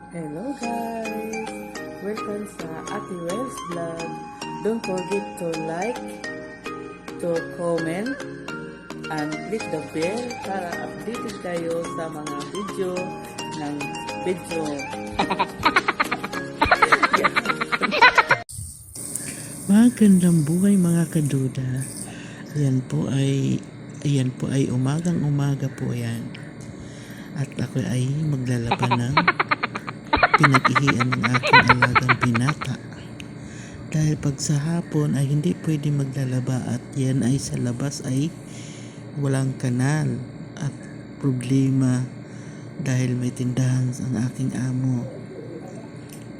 Hello guys! Welcome sa Ate Wells Vlog. Don't forget to like, to comment, and click the bell para updated kayo sa mga video ng video. Magandang buhay mga kaduda. Ayan po ay umagang-umaga po yan. At ako ay maglalaban ng pinag-ihian ng aking alagang binata. Dahil pag sa hapon ay hindi pwede maglalaba at yan ay sa labas ay walang kanal at problema dahil may tindahan ang aking amo.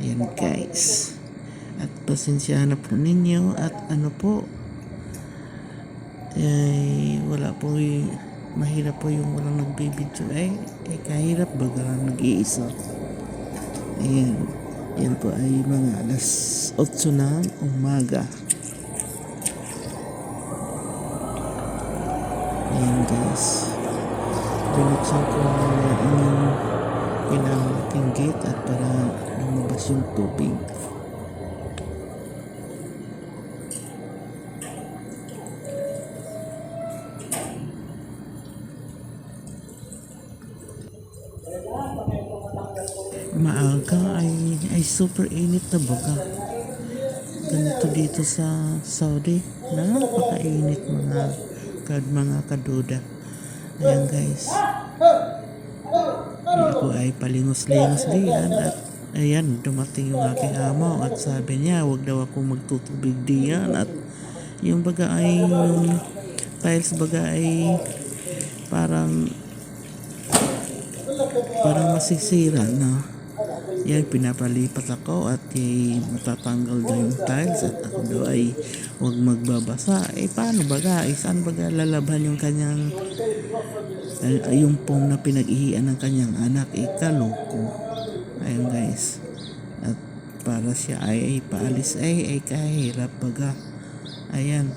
Ayan guys. At pasensyahan na po ninyo at wala po mahirap po yung walang nagbibidyo kahirap baga nag-iisa. Ayan, yan po ay mga alas 8 ng umaga. Ayan guys, binuksan ko ang pinakaking gate at para lumabas yung tubig. Maaga ay super init na baga. Ganito dito sa Saudi, napakainit mga kaduda. Ayan guys, ako ay palingos-lingos diyan at ayan, dumating yung aking amo at sabi niya wag daw ako magtutubig diyan at yung baga ay yung tiles baga ay parang masisira na. Yan, pinapalipat ako at matatanggal daw yung tiles at ako daw ay huwag magbabasa. Paano baga? Saan baga lalaban yung kanyang yung pong na pinag-ihian ng kanyang anak? Kaloko. Ayun guys. At para siya ay paalis ay kahirap baga. Ayan.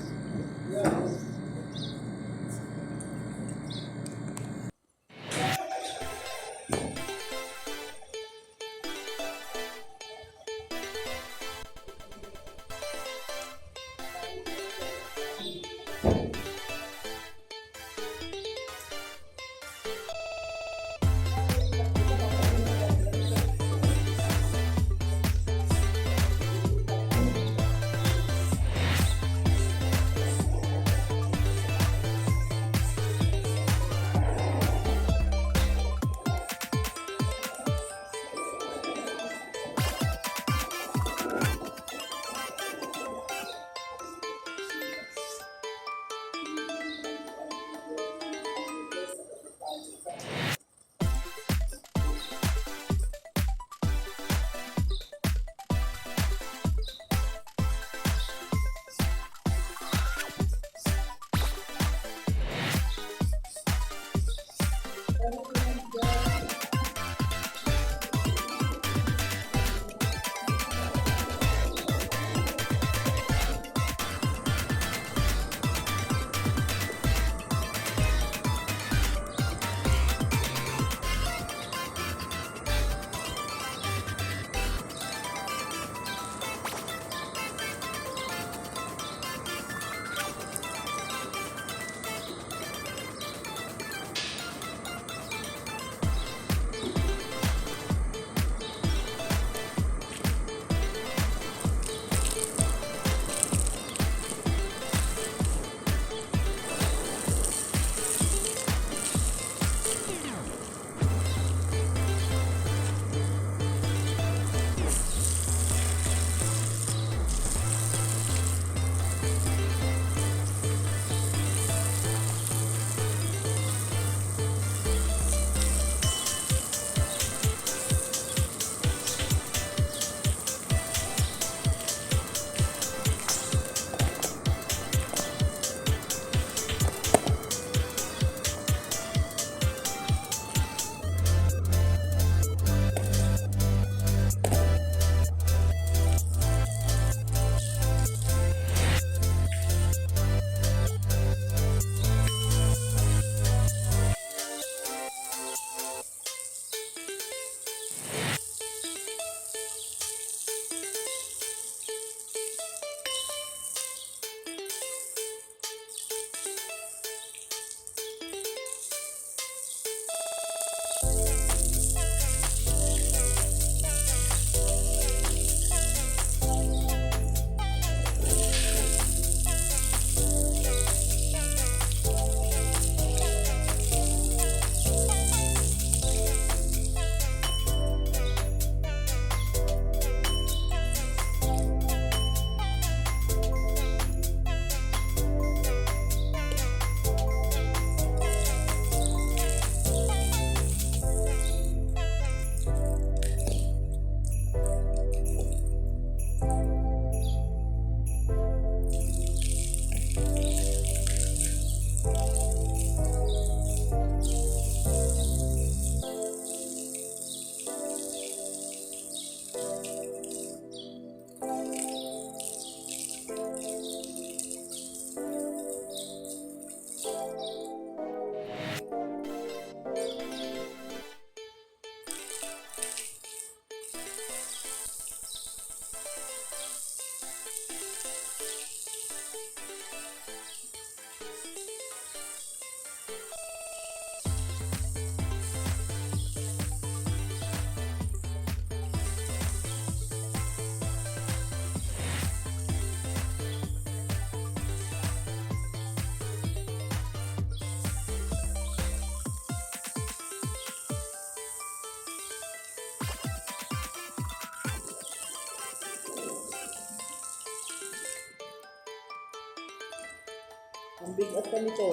bigat pa nito.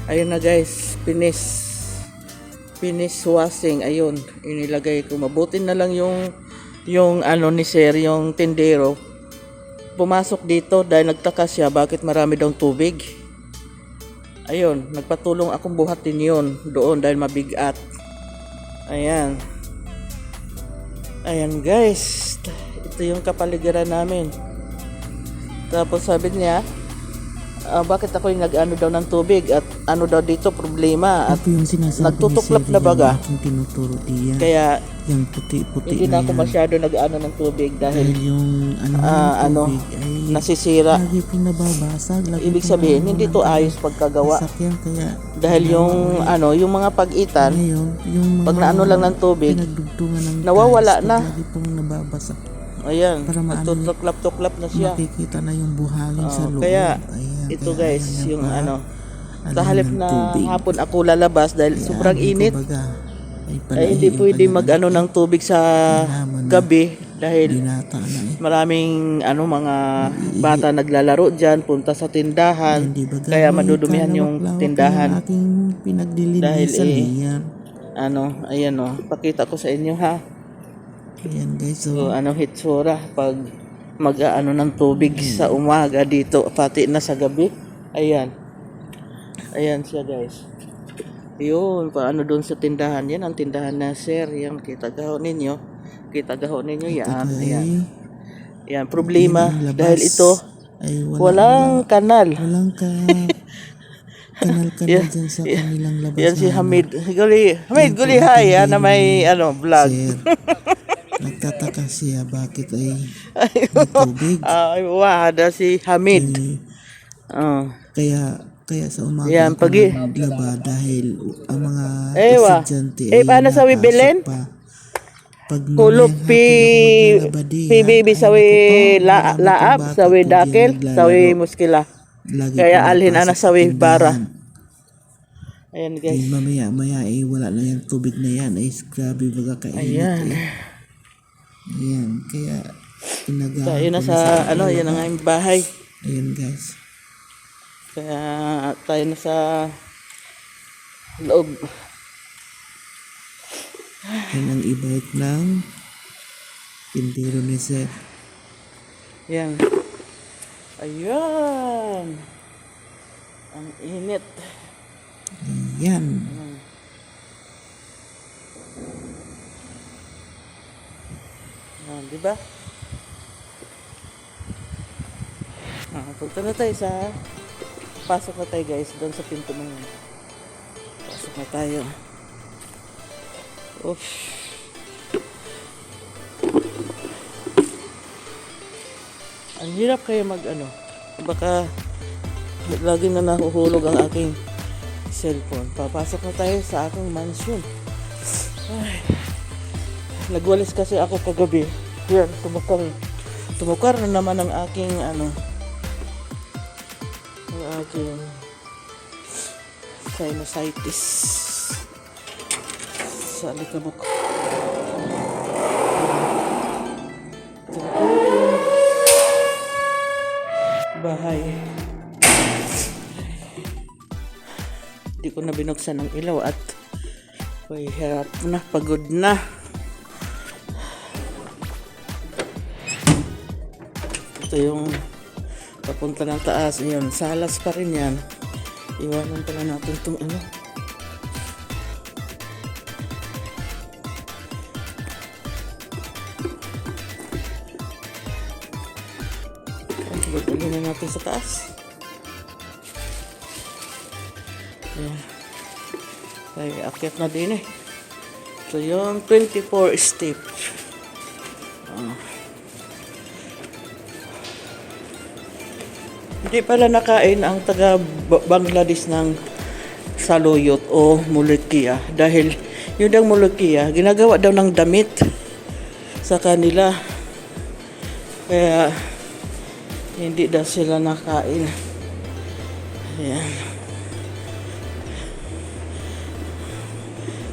Ayun na guys, finish washing. Ayun, inilagay ko. Mabuti na lang yung ano ni sir, yung tindero. Pumasok dito dahil nagtaka siya bakit marami daw tubig. Ayun, nagpatulong akong buhatin yun doon dahil mabigat. Ayan. Ayan guys, ito yung kapaligiran namin. Tapos sabi niya, bakit ako yung nag-ano daw ng tubig at ano daw dito problema at nagtutuklap na baga. Tinuturo diyan. Kaya yung puti-puti hindi na ako masyado nag-ano ng tubig dahil yung ano ay nasisira. lagi pong nababasag. Ibig sabihin hindi to ayos pagkagawa. Sakyan, kaya Dahil yung ano, yung mga pag-itan, ngayon, yung pag naano lang ng tubig, pinagdugtungan ng nawawala tiles, na. lagi pong nababasag. ayan, Para maano- nagtutuklap-tuklap na siya. Makikita na yung buhangin sa loob. Kaya Ayan, ito kaya guys, ayan yung pa, ano, alam sa halip ng na tubig. hapon ako lalabas dahil Kaya sobrang ano, init. kumbaga, Ay hindi pwede mag-ano ng tubig sa gabi dahil binata na eh. maraming ano mga bata naglalaro diyan, punta sa tindahan. Hindi ba Kaya madudumihan yung tindahan. Aking pinagdilinisan Dahil yan. Ano, ayan oh, pakita ko sa inyo ha. Ayan guys, So ano hitsura pag mag-aano ng tubig sa umaga dito pati na sa gabi. Ayan. Ayan siya guys. Yun, paano doon sa tindahan. Yan ang tindahan na sir. Yan, kita gaho ninyo. Kita gaho ninyo yan. Ayan. Yan, problema. Yan ang labas. Dahil ito, ay walang kanal. walang kanal-kanal Yan, dyan sa kanilang labas. yan si na, Hamid. Hamid, Yan po, guli hi, hindi na may ano, vlog. Sir, nagtataka siya bakit ay may tubig. Ay, wahada si Hamid. Oh. Kaya sa umaga Yan, ako pagi- naglaba dahil ang mga Ewa. estudyante Paano sa napasok Belen? pa. Pag Kulog mamayang pi hapon ako maglalaba diyan, baby ay sawi naku po, laap marami pong bata sawi po diyan dakel naglalaro. sawi muskila. Lagi Kaya po alhin napasok ana sa sawi tindahan. bara. Ayan guys. Eh, mamaya wala na yung tubig na yan. Ay, grabe baga kainit Ayan. eh. Ayan, kaya pinagahan Tayo na ko sa ano, yan ang aming bahay. Ayan guys. Kaya tayo na sa loob. Yan ang ibalik ng tindero ni Sir. Yan. Ayan. Ang init. Ayan. Yan, di ba? Punta na tayo sa pasok na tayo guys doon sa pinto na yun. Pasok na tayo. Oof. Ang hirap kaya mag ano. Baka lagi na nahuhulog ang aking cellphone. Papasok na tayo sa aking mansion. Ay, nagwalis kasi ako kagabi. Yan, tumukar na naman ang aking ang aking sinusitis sa alikabok. Ito po yung bahay. Hindi ko na binuksan ang ilaw at ay hirap na, pagod na. Ito yung papunta ng taas. Yun, salas pa rin yan. Iwanan pala natin itong Pagpagpagin na natin sa taas. Ayan. Ay, akyat na din eh. So, yung 24 step. Hindi pala nakain ang taga Bangladesh ng saluyot o mulukiya. Dahil yun ang mulukiya, ginagawa daw ng damit sa kanila. Kaya, hindi daw sila nakain. Ayan.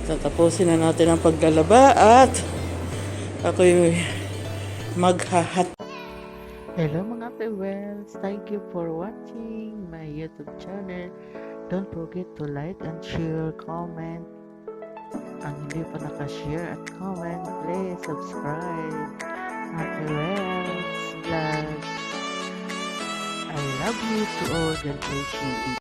Tatapusin na natin ang paglalaba at ako'y maghahat. Hello mga Pewels, thank you for watching my YouTube channel. Don't forget to like and share, comment. Ang hindi pa nakashare at comment, please subscribe. Mga Pewels vlog. I love you to all the appreciate.